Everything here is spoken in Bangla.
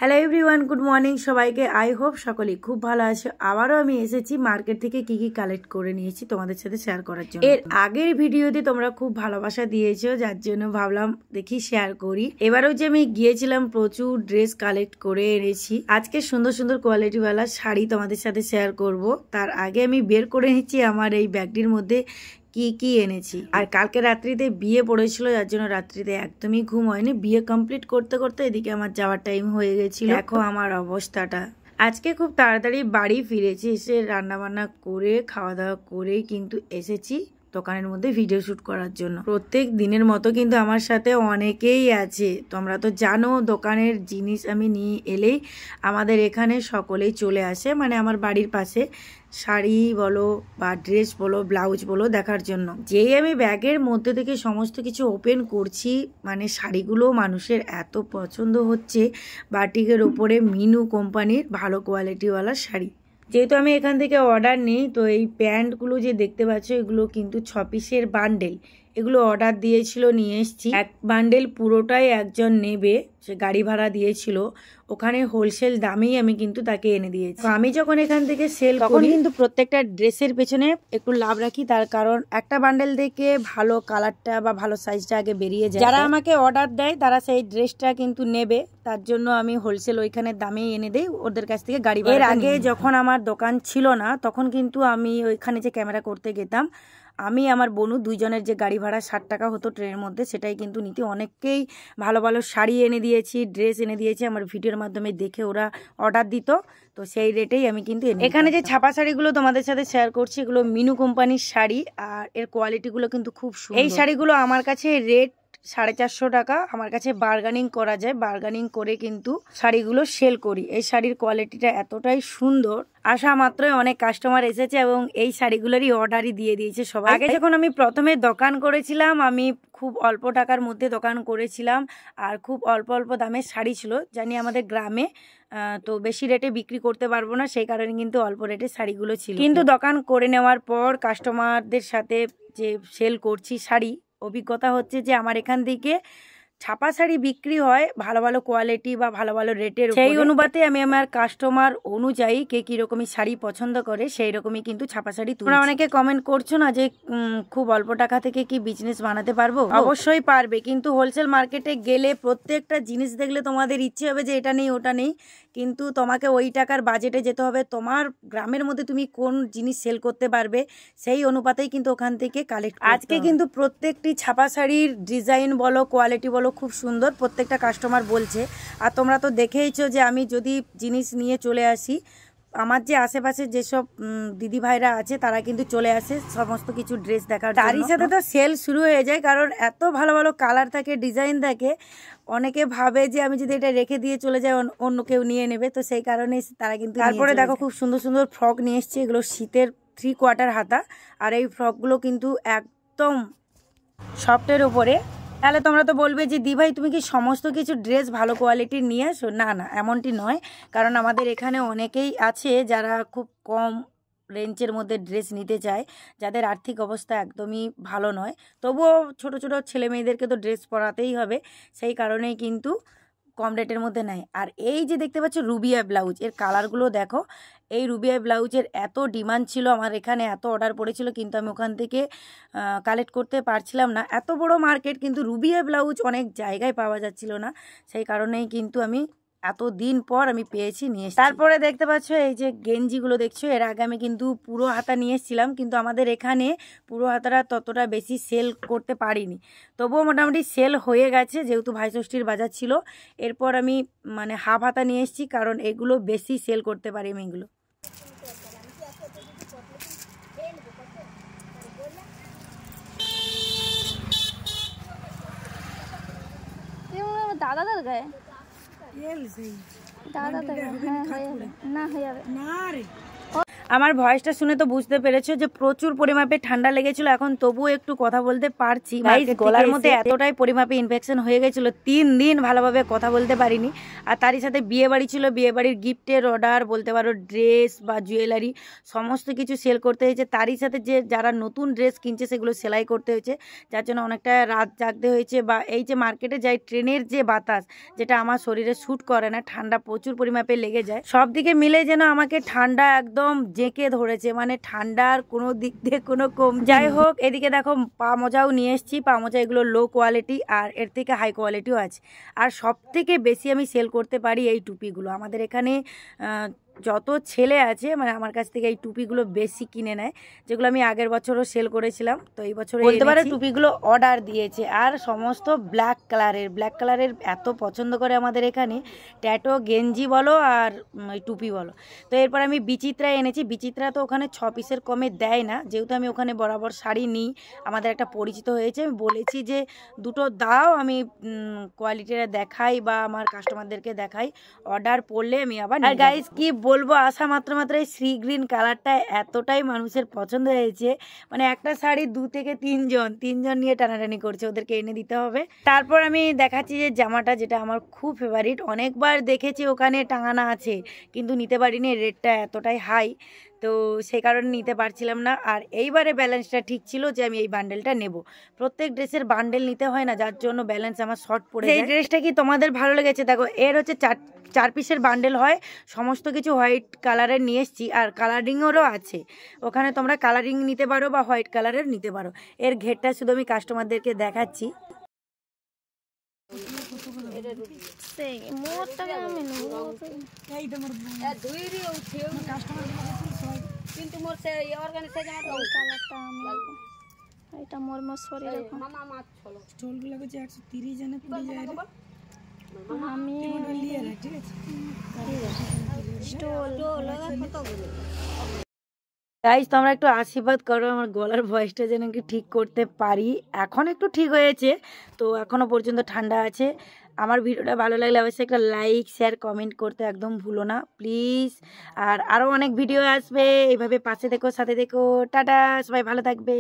হ্যালো এভরিওয়ান, গুড মর্নিং সবাইকে। আই হোপ সকলেই খুব ভালো আছো। আবারও আমি এসেছি মার্কেট থেকে কি কি কালেক্ট করে নিয়েছি তোমাদের সাথে শেয়ার করার জন্য। এর আগের ভিডিওতে তোমরা খুব ভালোবাসা দিয়েছো, যার জন্য ভাবলাম দেখি শেয়ার করি। এবারেও যে আমি গিয়েছিলাম প্রচুর ড্রেস কালেক্ট করে এনেছি। আজকে সুন্দর সুন্দর কোয়ালিটিওয়ালা শাড়ি তোমাদের সাথে শেয়ার করব। তার আগে আমি বের করে নিচ্ছি আমার এই ব্যাগটির মধ্যে কি কি এনেছি। আর কালকে রাত্রিতে বিয়ে পড়েছিল, যার জন্য রাত্রিতে একদমই ঘুম হয়নি। বিয়ে কমপ্লিট করতে করতে এদিকে আমার যাওয়ার টাইম হয়ে গেছিল। দেখো আমার অবস্থাটা। আজকে খুব তাড়াতাড়ি বাড়ি ফিরেছি, এসে রান্না বান্না করে খাওয়া দাওয়া করে কিন্তু এসেছি দোকানের মধ্যে ভিডিও শুট করার জন্য। প্রত্যেক দিনের মতো কিন্তু আমার সাথে অনেকেই আছে। তোমরা তো জানো দোকানের জিনিস আমি নিয়ে এলেই আমাদের এখানে সকলেই চলে আসে, মানে আমার বাড়ির পাশে শাড়ি বলো বা ড্রেস বলো ব্লাউজ বলো দেখার জন্য। যেই আমি ব্যাগের মধ্যে থেকে সমস্ত কিছু ওপেন করছি, মানে শাড়িগুলো মানুষের এত পছন্দ হচ্ছে। বাটিকের ওপরে মিনু কোম্পানির ভালো কোয়ালিটিওয়ালা শাড়ি। যেহেতু আমি এখান থেকে অর্ডার নিই, তো এই প্যান্টগুলো যে দেখতে পাচ্ছ এগুলো কিন্তু 6 পিসের বান্ডেল। এগুলো অর্ডার দিয়েছিল, নিয়ে এসেছি। এক বান্ডেল পুরোটাই একজন নেবে, সে গাড়ি ভাড়া দিয়েছিল। ওখানে হোলসেল দামেই আমি কিন্তু তাকে এনে দিয়েছি। তো আমি যখন এখান থেকে সেল করি কিন্তু প্রত্যেকটা ড্রেসের পেছনে একটু লাভ রাখি, তার কারণ একটা বান্ডেল থেকে ভালো কালারটা বা ভালো সাইজটা আগে বেরিয়ে যায়। যারা আমাকে অর্ডার দেয় তারা সেই ড্রেসটা কিন্তু নেবে, তার জন্য আমি হোলসেল ওইখানে দামেই এনে দেই ওদের কাছ থেকে গাড়ি ভাড়া। এর আগে যখন আমার দোকান ছিল না তখন কিন্তু আমি ওইখানে যে ক্যামেরা করতে যেতাম, আমি আমার বোনু দুইজনের যে গাড়ি ভাড়া 60 টাকা হতো ট্রেনের মধ্যে, সেটাই কিন্তু নিতে। অনেককেই ভালো ভালো শাড়ি এনে দিয়েছি, ড্রেস এনে দিয়েছি। আমার ভিডিওর মাধ্যমে দেখে ওরা অর্ডার দিত, তো সেই রেটেই আমি কিন্তু এখানে যে ছাপা শাড়িগুলো তোমাদের সাথে শেয়ার করছি, এগুলো মিনু কোম্পানির শাড়ি। আর এর কোয়ালিটিগুলো কিন্তু খুব সুন্দর। এই শাড়িগুলো আমার কাছে রেট 450 টাকা। আমার কাছে বার্গানিং করা যায়, বার্গানিং করে কিন্তু শাড়িগুলো সেল করি। এই শাড়ির কোয়ালিটিটা এতটাই সুন্দর, আসা মাত্রই অনেক কাস্টমার এসেছে এবং এই শাড়িগুলোরই অর্ডারই দিয়ে দিয়েছে সবাই। আগে যখন আমি প্রথমে দোকান করেছিলাম, আমি খুব অল্প টাকার মধ্যে দোকান করেছিলাম আর খুব অল্প অল্প দামের শাড়ি ছিল। জানি আমাদের গ্রামে তো বেশি রেটে বিক্রি করতে পারবো না, সেই কারণে কিন্তু অল্প রেটে শাড়িগুলো ছিল। কিন্তু দোকান করে নেওয়ার পর কাস্টমারদের সাথে যে সেল করছি শাড়ি, অভিজ্ঞতা হচ্ছে যে আমার এখান থেকে ছাপা শাড়ি বিক্রি হয় ভালো ভালো কোয়ালিটি বা ভালো ভালো রেটের। সেই অনুপাতে আমি আমার কাস্টমার অনুযায়ী কে কিরকমই শাড়ি পছন্দ করে সেই রকমই কিন্তু ছাপা শাড়ি তুলি। তোমরা অনেকে কমেন্ট করছো না যে খুব অল্প টাকা থেকে কি বিজনেস বানাতে পারবো? অবশ্যই পারবে, কিন্তু হোলসেল মার্কেটে গেলে প্রত্যেকটা জিনিস দেখলে তোমাদের ইচ্ছে হবে যে এটা নেই ওটা নেই, কিন্তু তোমাকে ওই টাকার বাজেটে যেতে হবে। তোমার গ্রামের মধ্যে তুমি কোন জিনিস সেল করতে পারবে সেই অনুপাতেই কিন্তু ওখান থেকে কালেক্ট। আজকে কিন্তু প্রত্যেকটি ছাপা শাড়ির ডিজাইন বলো কোয়ালিটি বলো খুব সুন্দর, প্রত্যেকটা কাস্টমার বলছে। আর তোমরা তো দেখেইছো যে আমি যদি জিনিস নিয়ে চলে আসি, আমার যে আশেপাশে যেসব দিদি ভাইরা আছে তারা কিন্তু চলে আসে সমস্ত কিছু ড্রেস দেখার। তারই সাথে তো সেল শুরু হয়ে যায়, কারণ এত ভালো ভালো কালার থাকে, ডিজাইন থাকে। অনেকে ভাবে যে আমি যদি এটা রেখে দিয়ে চলে যাই অন্য কেউ নিয়ে নেবে, তো সেই কারণে তারা কিন্তু। তারপরে দেখো খুব সুন্দর সুন্দর ফ্রক নিয়ে এসছে, এগুলো শীতের 3/4 হাতা। আর এই ফ্রকগুলো কিন্তু একদম সফটের উপরে। তাহলে তোমরা তো বলবে যে দি ভাই তুমি কি সমস্ত কিছু ড্রেস ভালো কোয়ালিটির নিয়ে আসো? না না, এমনটি নয়, কারণ আমাদের এখানে অনেকেই আছে যারা খুব কম রেঞ্জের মধ্যে ড্রেস নিতে চায়, যাদের আর্থিক অবস্থা একদমই ভালো নয়। তবুও ছোট ছোট ছেলে মেয়েদেরকে তো ড্রেস পরাতেই হবে, সেই কারণেই কিন্তু কম রেটের মধ্যে নেয়। আর এই যে দেখতে পাচ্ছ রুবিয়া ব্লাউজ, এর কালারগুলো দেখো। এই রুবিয়া ব্লাউজের এত ডিমান্ড ছিল, আমার এখানে এত অর্ডার পড়েছিল, কিন্তু আমি ওখান থেকে কালেক্ট করতে পারছিলাম না। এত বড় মার্কেট, কিন্তু রুবিয়া ব্লাউজ অনেক জায়গায় পাওয়া যাচ্ছিল না, সেই কারণেই কিন্তু আমি এত দিন পর আমি পেয়েছি, নিয়ে এসেছি। তারপরে দেখতে পাচ্ছ এই যে গেঞ্জিগুলো দেখছো, এর আগে আমি কিন্তু পুরো হাতা নিয়ে এসেছিলাম, কিন্তু আমাদের এখানে পুরো হাতাটা ততটা বেশি সেল করতে পারিনি। তবুও মোটামুটি সেল হয়ে গেছে, যেহেতু ভাইষষ্ঠীর বাজার ছিল। এরপর আমি মানে হাফ হাতা নিয়ে এসেছি, কারণ এগুলো বেশি সেল করতে পারি আমি এগুলো। দাদাদের গায়ে আমার ভয়েসটা শুনে তো বুঝতে পেরেছো যে প্রচুর পরিমাপে ঠান্ডা লেগেছিল, এখন তবুও একটু কথা বলতে পারছি। গলার মধ্যে এতটাই পরিমাপে ইনফেকশন হয়ে গেছিল, 3 দিন ভালোভাবে কথা বলতে পারিনি। আর তারই সাথে বিয়ে বাড়ি ছিল, বিয়ে বাড়ির গিফটের অর্ডার বলতে পারো, ড্রেস বা জুয়েলারি সমস্ত কিছু সেল করতে হয়েছে। তারই সাথে যে যারা নতুন ড্রেস কিনছে সেগুলো সেলাই করতে হয়েছে, যার জন্য অনেকটা রাত জাগতে হয়েছে। বা এই যে মার্কেটে যাই, ট্রেনের যে বাতাস, যেটা আমার শরীরে শ্যুট করে না, ঠান্ডা প্রচুর পরিমাপে লেগে যায়। সব দিকে মিলে যেন আমাকে ঠান্ডা একদম জেঁকে ধরেছে, মানে ঠান্ডার কোনো দিক দিয়ে কোনো কম। যাই হোক, এদিকে দেখো পা মোজাও নিয়ে এসেছি। পা মোজা এগুলো লো কোয়ালিটি, আর এর থেকে হাই কোয়ালিটিও আছে। আর সব থেকে বেশি আমি সেল করতে পারি এই টুপিগুলো। আমাদের এখানে যত ছেলে আছে, মানে আমার কাছ থেকে এই টুপিগুলো বেশি কিনে নেয়, যেগুলো আমি আগের বছরও সেল করেছিলাম। তো এই বছর বলতে পারে টুপিগুলো অর্ডার দিয়েছে। আর সমস্ত ব্ল্যাক কালারের এত পছন্দ করে আমাদের এখানে, ট্যাটো গেঞ্জি বলো আর টুপি বলো। তো এরপর আমি বিচিত্রা এনেছি। বিচিত্রা তো ওখানে 6 পিসের কমে দেয় না, যেহেতু আমি ওখানে বরাবর শাড়ি নিই, আমাদের একটা পরিচিত হয়েছে। আমি বলেছি যে দুটো দাও, আমি কোয়ালিটিটা দেখাই বা আমার কাস্টমারদেরকে দেখাই, অর্ডার পড়লে আমি আবার। আর গাইস কি বলবো, আসা মাত্র এই সি গ্রিন কালারটা এতটাই মানুষের পছন্দ হয়েছে, মানে একটা শাড়ি 2 থেকে 3 জন নিয়ে টানাটানি করছে, ওদেরকে এনে দিতে হবে। তারপর আমি দেখাচ্ছি যে জামাটা, যেটা আমার খুব ফেভারিট, অনেকবার দেখেছি ওখানে টাঙানো আছে, কিন্তু নিতে পারিনি, রেটটা এতটাই হাই, তো সেই কারণে নিতে পারছিলাম না। আর এইবারে ব্যালেন্সটা ঠিক ছিল যে আমি এই বান্ডেলটা নেব। প্রত্যেক ড্রেসের বান্ডেল নিতে হয় না, যার জন্য ব্যালেন্স আমার শর্ট পড়ে যায়। এই ড্রেসটা কি তোমাদের ভালো লেগেছে? দেখো, এর হচ্ছে 4 পিসের বান্ডেল হয়, সমস্ত কিছু হোয়াইট কালারের নিয়ে এসেছি, আর কালারিংয়েরও আছে। ওখানে তোমরা কালারিং নিতে পারো বা হোয়াইট কালারের নিতে পারো। এর ঘেরটা শুধু আমি কাস্টমারদেরকে দেখাচ্ছি। গাইস তোমরা একটু আশীর্বাদ করো আমার গলার ভয়েসটা যেন কি ঠিক করতে পারি। এখন একটু ঠিক হয়েছে, তো এখনো পর্যন্ত ঠান্ডা আছে। আমার ভিডিওটা ভালো লাগলে অবশ্যই একটা লাইক শেয়ার কমেন্ট করতে একদম ভুলো না প্লিজ। আর আরও অনেক ভিডিও আসবে, এইভাবে পাশে দেখো, সাথে দেখো। টাটা, সবাই ভালো থাকবে।